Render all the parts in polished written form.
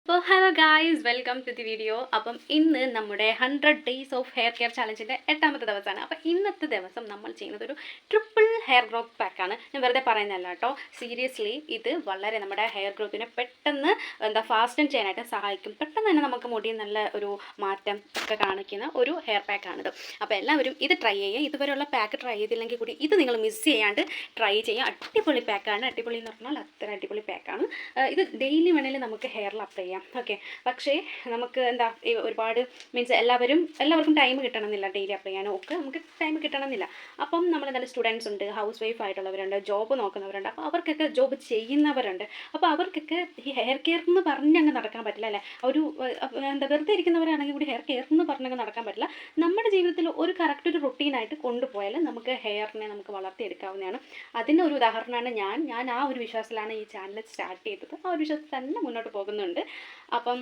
അപ്പോൾ hello guys, welcome to the video. അപ്പം ഇന്ന് നമ്മുടെ 100 ഡേയ്സ് ഓഫ് ഹെയർ കെയർ ചാലഞ്ചിൻ്റെ 8ാമത്തെ ദിവസമാണ്. അപ്പോൾ ഇന്നത്തെ ദിവസം നമ്മൾ ചെയ്യുന്നത് ഒരു ട്രിപ്പിൾ ഹെയർ ഗ്രോത്ത് പാക്കാണ്. ഞാൻ വെറുതെ പറയുന്നതല്ല കേട്ടോ, സീരിയസ്ലി ഇത് വളരെ നമ്മുടെ ഹെയർ ഗ്രോത്തിനെ പെട്ടെന്ന് ഫാസ്റ്റൻ ചെയ്യാനായിട്ട് സഹായിക്കും. പെട്ടെന്ന് തന്നെ നമുക്ക് മുടി നല്ല ഒരു മാറ്റം ഒക്കെ കാണിക്കുന്ന ഒരു ഹെയർ പാക്കാണിത്. അപ്പോൾ എല്ലാവരും ഇത് ട്രൈ ചെയ്യുക. ഇതുവരെയുള്ള പാക്ക് ട്രൈ ചെയ്തില്ലെങ്കിൽ കൂടി ഇത് നിങ്ങൾ മിസ് ചെയ്യാണ്ട് ട്രൈ ചെയ്യുക. അടിപൊളി പാക്കാണ്. അടിപൊളി എന്ന് പറഞ്ഞാൽ അത്ര അടിപൊളി പാക്കാണ്. ഇത് ഡെയിലി വേണമെങ്കിൽ നമുക്ക് ഹെയറിൽ അപ്ലൈ ചെയ്യാം. ഓക്കെ, പക്ഷേ നമുക്ക് ഒരുപാട് മീൻസ് എല്ലാവർക്കും ടൈം കിട്ടണമെന്നില്ല. ഡെയിലി അപ്ലൈ ചെയ്യാനോ ഒക്കെ നമുക്ക് ടൈം കിട്ടണമെന്നില്ല. അപ്പം നമ്മൾ നല്ല സ്റ്റുഡൻസ് ഉണ്ട്, ഹൗസ് വൈഫ് ആയിട്ടുള്ളവരുണ്ട്, ജോബ് നോക്കുന്നവരുണ്ട്, അപ്പോൾ അവർക്കൊക്കെ ജോബ് ചെയ്യുന്നവരുണ്ട്. അപ്പോൾ അവർക്കൊക്കെ ഈ ഹെയർ കെയർ എന്ന് പറഞ്ഞങ്ങ് നടക്കാൻ പറ്റില്ല അല്ലേ. ഒരു വെറുതെ ഇരിക്കുന്നവരാണെങ്കിൽ കൂടി ഹെയർ കെയർ എന്ന് പറഞ്ഞങ്ങ് നടക്കാൻ പറ്റില്ല. നമ്മുടെ ജീവിതത്തിൽ ഒരു കറക്റ്റ് ഒരു റുട്ടീനായിട്ട് കൊണ്ടുപോയാൽ നമുക്ക് ഹെയറിനെ നമുക്ക് വളർത്തിയെടുക്കാവുന്നതാണ്. അതിൻ്റെ ഒരു ഉദാഹരണമാണ് ഞാൻ ആ ഒരു വിശ്വാസത്തിലാണ് ഈ ചാനൽ സ്റ്റാർട്ട് ചെയ്തത്. ആ ഒരു വിശ്വാസത്തിൽ തന്നെ മുന്നോട്ട് പോകുന്നുണ്ട്. അപ്പം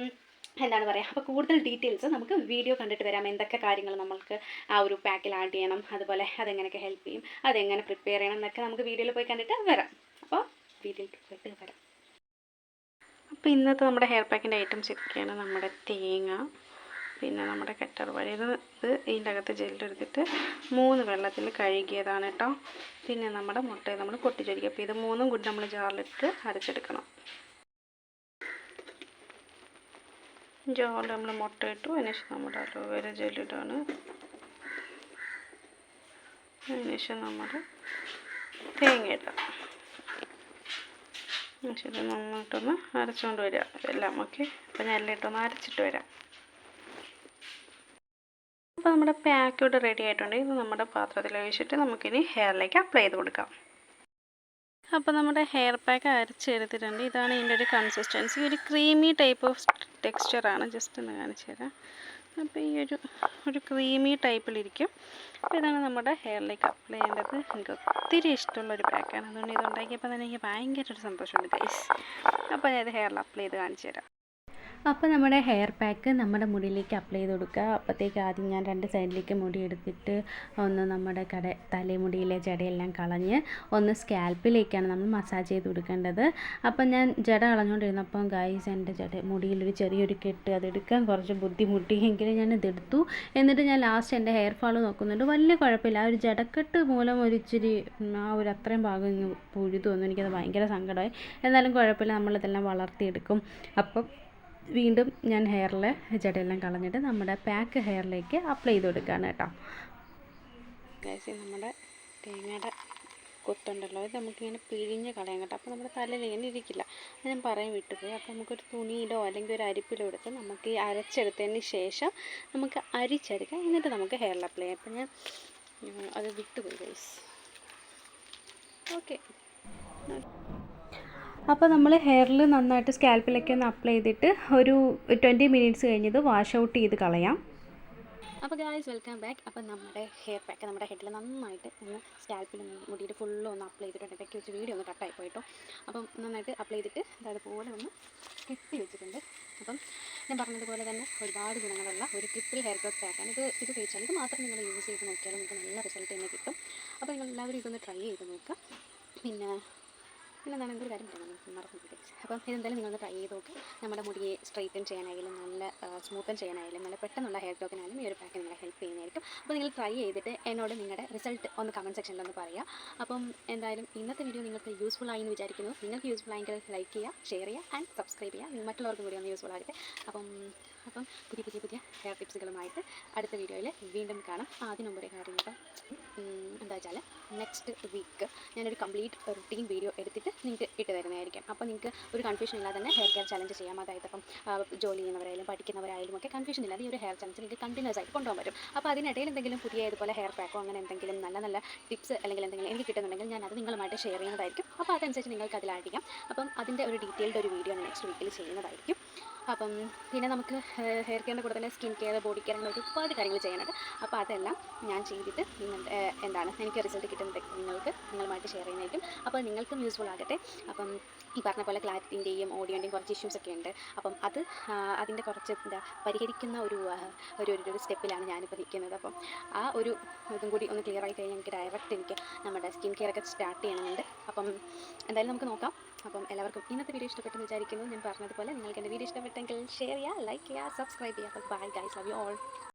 എന്താണ് പറയുക, അപ്പോൾ കൂടുതൽ ഡീറ്റെയിൽസ് നമുക്ക് വീഡിയോ കണ്ടിട്ട് വരാം. എന്തൊക്കെ കാര്യങ്ങൾ നമ്മൾക്ക് ആ ഒരു പാക്കിൽ ആഡ് ചെയ്യണം, അതുപോലെ അതെങ്ങനെയൊക്കെ ഹെൽപ്പ് ചെയ്യും, അതെങ്ങനെ പ്രിപ്പയർ ചെയ്യണം എന്നൊക്കെ നമുക്ക് വീഡിയോയിൽ പോയി കണ്ടിട്ട് വരാം. അപ്പോൾ വീഡിയോയിൽ പോയിട്ട് വരാം. അപ്പോൾ ഇന്നത്തെ നമ്മുടെ ഹെയർ പാക്കിൻ്റെ ഐറ്റംസ് ഇതൊക്കെയാണ്. നമ്മുടെ തേങ്ങ, പിന്നെ നമ്മുടെ കറ്റാർ വാഴ, ഇത് ഇതിൻ്റെ അകത്ത് ജെല്ലെടുത്തിട്ട് 3 വെള്ളത്തിൽ കഴുകിയതാണ് കേട്ടോ. പിന്നെ നമ്മുടെ മുട്ടയെ നമ്മൾ പൊട്ടിച്ചൊരിക്കുക. അപ്പോൾ ഇത് 3 കൂടി നമ്മൾ ജാറിലിട്ട് അരച്ചെടുക്കണം. ജാറിൽ നമ്മൾ മുട്ട ഇട്ടു. അതിനുശേഷം നമ്മുടെ അലോവേര ജെല്ലിടാണ്. അതിനുശേഷം നമ്മൾ തേങ്ങ ഇടാം. ശരി, നന്നായിട്ടൊന്ന് അരച്ചുകൊണ്ട് വരിക എല്ലാം. ഓക്കെ, അപ്പോൾ ഞാൻ എല്ലാം ഇട്ടൊന്ന് അരച്ചിട്ട് വരാം. അപ്പോൾ നമ്മുടെ പാക്ക് ഇവിടെ റെഡി ആയിട്ടുണ്ട്. ഇത് നമ്മുടെ പാത്രത്തിൽ ഒഴിച്ചിട്ട് നമുക്കിനി ഹെയറിലേക്ക് അപ്ലൈ ചെയ്ത് കൊടുക്കാം. അപ്പോൾ നമ്മുടെ ഹെയർ പാക്ക് അരച്ചെടുത്തിട്ടുണ്ട്. ഇതാണ് ഇതിൻ്റെ ഒരു കൺസിസ്റ്റൻസി. ഒരു ക്രീമി ടൈപ്പ് ഓഫ് ടെക്സ്ചറാണ്. ജസ്റ്റ് ഒന്ന് കാണിച്ചു തരാം. അപ്പോൾ ഈ ഒരു ക്രീമി ടൈപ്പിലിരിക്കും. അപ്പോൾ ഇതാണ് നമ്മുടെ ഹെയറിലേക്ക് അപ്ലൈ ചെയ്യേണ്ടത്. എനിക്ക് ഒത്തിരി ഇഷ്ടമുള്ളൊരു പാക്കാണ്. അതുകൊണ്ട് ഇതുണ്ടാക്കിയപ്പോൾ തന്നെ എനിക്ക് ഭയങ്കര ഒരു സന്തോഷമുണ്ട് ഗൈസ്. അപ്പോൾ ഞാൻ ഇത് ഹെയറിൽ അപ്ലൈ ചെയ്ത് കാണിച്ചു തരാം. അപ്പോൾ നമ്മുടെ ഹെയർ പാക്ക് നമ്മുടെ മുടിയിലേക്ക് അപ്ലൈ ചെയ്ത് കൊടുക്കുക. അപ്പോഴത്തേക്ക് ആദ്യം ഞാൻ 2 സൈഡിലേക്ക് മുടി എടുത്തിട്ട് ഒന്ന് നമ്മുടെ തലമുടിയിലെ ജടയെല്ലാം കളഞ്ഞ് ഒന്ന് സ്കാൽപ്പിലേക്കാണ് നമ്മൾ മസാജ് ചെയ്ത് കൊടുക്കേണ്ടത്. അപ്പം ഞാൻ ജട കളഞ്ഞുകൊണ്ടിരുന്നപ്പം ഗൈസ് എൻ്റെ മുടിയിലൊരു ചെറിയൊരു കെട്ട്, അതെടുക്കാൻ കുറച്ച് ബുദ്ധിമുട്ടി. എങ്കിലും ഞാൻ ഇതെടുത്തു. എന്നിട്ട് ഞാൻ ലാസ്റ്റ് എൻ്റെ ഹെയർ ഫാൾ നോക്കുന്നുണ്ട്. വലിയ കുഴപ്പമില്ല. ആ ഒരു ജടക്കെട്ട് മൂലം ഇച്ചിരി അത്രയും ഭാഗം പുഴുതു വന്നു. എനിക്കത് ഭയങ്കര സങ്കടമായി. എന്നാലും കുഴപ്പമില്ല, നമ്മളിതെല്ലാം വളർത്തിയെടുക്കും. അപ്പം വീണ്ടും ഞാൻ ഹെയറിൽ ജടയെല്ലാം കളഞ്ഞിട്ട് നമ്മുടെ പാക്ക് ഹെയറിലേക്ക് അപ്ലൈ ചെയ്ത് കൊടുക്കുകയാണ് കേട്ടോ. നമ്മുടെ തേങ്ങയുടെ കൊത്തുണ്ടല്ലോ, ഇത് നമുക്കിങ്ങനെ പിഴിഞ്ഞ് കളയാൻ കേട്ടോ. അപ്പോൾ നമ്മുടെ തലയിൽ ഇങ്ങനെ ഇരിക്കില്ല. അത് ഞാൻ പറയാൻ വിട്ടുപോയി. അപ്പോൾ നമുക്കൊരു തുണിയിലോ അല്ലെങ്കിൽ ഒരു അരിപ്പിലോ എടുത്ത് നമുക്ക് ഈ അരച്ചെടുത്തതിന് ശേഷം നമുക്ക് അരിച്ചെടുക്കാം. എന്നിട്ട് നമുക്ക് ഹെയറിൽ അപ്ലൈ ചെയ്യാം. അപ്പോൾ ഞാൻ അത് വിട്ടുപോയി ഗൈസ്. ഓക്കെ, അപ്പോൾ നമ്മൾ ഹെയറിൽ നന്നായിട്ട് സ്കാൽപ്പിലൊക്കെ ഒന്ന് അപ്ലൈ ചെയ്തിട്ട് ഒരു 20 മിനിറ്റ്സ് കഴിഞ്ഞത് വാഷ് ഔട്ട് ചെയ്ത് കളയാം. അപ്പോൾ ഗായ്സ്, വെൽക്കം ബാക്ക്. അപ്പോൾ നമ്മുടെ ഹെയർ പാക്ക് നമ്മുടെ ഹെഡിൽ നന്നായിട്ട് ഒന്ന് സ്കാൽപ്പിൽ മുടിയിൽ ഫുള്ളും ഒന്ന് അപ്ലൈ ചെയ്തിട്ടുണ്ട്. ഇടയ്ക്ക് വെച്ച് വീഡിയോ ഒന്ന് കട്ടായി പോയിട്ടോ. അപ്പം നന്നായിട്ട് അപ്ലൈ ചെയ്തിട്ട് അതുപോലെ ഒന്ന് കെട്ടി വെച്ചിട്ടുണ്ട്. അപ്പം ഞാൻ പറഞ്ഞതുപോലെ തന്നെ ഒരുപാട് ഗുണങ്ങളുള്ള ഒരു ട്രിപ്പിൾ ഹെയർ ഗ്രോത്ത് പാക്കാണ്. ഇത് തേച്ചാൽ ഇത് മാത്രം നിങ്ങൾ യൂസ് ചെയ്ത് നോക്കിയാൽ നിങ്ങൾക്ക് നല്ല റിസൾട്ട് തന്നെ കിട്ടും. അപ്പോൾ നിങ്ങൾ എല്ലാവരും ഇതൊന്ന് ട്രൈ ചെയ്ത് നോക്കുക. പിന്നെ എന്താണ് ഒരു കാര്യം പറയാൻ മറന്നു. അപ്പം ഇതെന്തായാലും നിങ്ങളൊന്ന് ട്രൈ ചെയ്ത് നോക്കുക. നമ്മുടെ മുടിയെ സ്ട്രൈറ്റൻ ചെയ്യാനായാലും നല്ല സ്മൂത്തൻ ചെയ്യാനായാലും നല്ല പെട്ടെന്നുള്ള ഹെയർ ഗ്രോത്തിനായാലും ഈ ഒരു പാക്ക് നിങ്ങളെ ഹെൽപ്പ് ചെയ്യുന്നതായിരിക്കും. അപ്പോൾ നിങ്ങൾ ട്രൈ ചെയ്തിട്ട് എന്നോട് നിങ്ങളുടെ റിസൾട്ട് ഒന്ന് കമൻറ്റ് സെക്ഷനിൽ ഒന്ന് പറയുക. അപ്പം എന്തായാലും ഇന്നത്തെ വീഡിയോ നിങ്ങൾക്ക് യൂസ്ഫുൾ ആയി എന്ന് വിചാരിക്കുന്നു. നിങ്ങൾക്ക് യൂസ്ഫുൾ ആയെങ്കിൽ ലൈക്ക് ചെയ്യുക, ഷെയർ ചെയ്യുക ആൻഡ് സബ്സ്ക്രൈബ് ചെയ്യുക. മറ്റുള്ളവർക്കും കൂടി ഒന്ന് യൂസ്ഫുൾ ആകട്ടെ. അപ്പം പുതിയ ഹെയർ ടിപ്സുകളുമായിട്ട് അടുത്ത വീഡിയോയിൽ വീണ്ടും കാണാം. അതിന് മുമ്പ് ഒരു കാര്യം കേട്ടോ, എന്താ വെച്ചാൽ നെക്സ്റ്റ് വീക്ക് ഞാനൊരു കംപ്ലീറ്റ് റുട്ടീൻ വീഡിയോ എടുത്തിട്ട് നിങ്ങൾക്ക് ഇട്ട് തരുന്നതായിരിക്കും. അപ്പോൾ നിങ്ങൾക്ക് ഒരു കൺഫ്യൂഷൻ ഇല്ലാതെ തന്നെ ഹെയർ കെയർ ചലഞ്ച് ചെയ്യാം. അതായത് അപ്പം ജോലി ചെയ്യുന്നവരായാലും പഠിക്കുന്നവരായാലും ഒക്കെ കൺഫ്യൂഷൻ ഇല്ലാതെ ഈ ഒരു ഹെയർ ചലഞ്ച് നിങ്ങൾക്ക് കണ്ടിന്യൂസ് ആയിട്ട് കൊണ്ടുപോകാൻ പറ്റും. അപ്പോൾ അതിനിടയിൽ എന്തെങ്കിലും പുതിയ ഇതുപോലെ ഹെയർ പാക്കോ അങ്ങനെ എന്തെങ്കിലും നല്ല ടിപ്സ് അല്ലെങ്കിൽ എന്തെങ്കിലും എനിക്ക് കിട്ടുന്നുണ്ടെങ്കിൽ ഞാൻ അത് നിങ്ങളുമായിട്ട് ഷെയർ ചെയ്യുന്നതായിരിക്കും. അപ്പോൾ അതനുസരിച്ച് നിങ്ങൾക്ക് അതിൽ ആഡ് ചെയ്യാം. അപ്പം അതിൻ്റെ ഒരു ഡീറ്റെയിൽഡ് ഒരു വീഡിയോ നെക്സ്റ്റ് വീക്കിൽ ചെയ്യുന്നതായിരിക്കും. അപ്പം പിന്നെ നമുക്ക് ഹെയർ കെയറിൻ്റെ കൂടെ തന്നെ സ്കിൻ കെയർ, ബോഡി കെയർ, അങ്ങനെ ഒരുപാട് കാര്യങ്ങൾ ചെയ്യാനുണ്ട്. അപ്പോൾ അതെല്ലാം ഞാൻ ചെയ്തിട്ട് എനിക്ക് റിസൾട്ട് കിട്ടുന്നത് നിങ്ങളുമായിട്ട് ഷെയർ ചെയ്യുന്നതായിരിക്കും. അപ്പോൾ നിങ്ങൾക്കും യൂസ്ഫുൾ ആകട്ടെ. അപ്പം ഈ പറഞ്ഞ പോലെ ക്ലാരിറ്റിൻ്റെയും ഓഡിയോൻ്റെയും കുറച്ച് ഇഷ്യൂസൊക്കെ ഉണ്ട്. അപ്പം അതിൻ്റെ കുറച്ച് പരിഹരിക്കുന്ന ഒരു സ്റ്റെപ്പിലാണ് ഞാനിപ്പോൾ നിൽക്കുന്നത്. അപ്പം ആ ഒരു ഇതും കൂടി ഒന്ന് ക്ലിയർ ആയി കഴിഞ്ഞാൽ എനിക്ക് നമ്മുടെ സ്കിൻ കെയർ ഒക്കെ സ്റ്റാർട്ട് ചെയ്യണമെന്നുണ്ട്. അപ്പം എന്തായാലും നമുക്ക് നോക്കാം. അപ്പം എല്ലാവർക്കും ഇന്നത്തെ വീഡിയോ ഇഷ്ടപ്പെട്ടെന്ന് വിചാരിക്കുന്നു. ഞാൻ പറഞ്ഞതുപോലെ നിങ്ങൾക്ക് എൻ്റെ വീഡിയോ ഇഷ്ടപ്പെട്ടു ഇഷ്ടപ്പെട്ടിട്ടെങ്കിൽ ഷെയർ ചെയ്യുക, ലൈക്ക് ചെയ്യുക, സബ്സ്ക്രൈബ് ചെയ്യുക. അപ്പോൾ bye guys, love you all.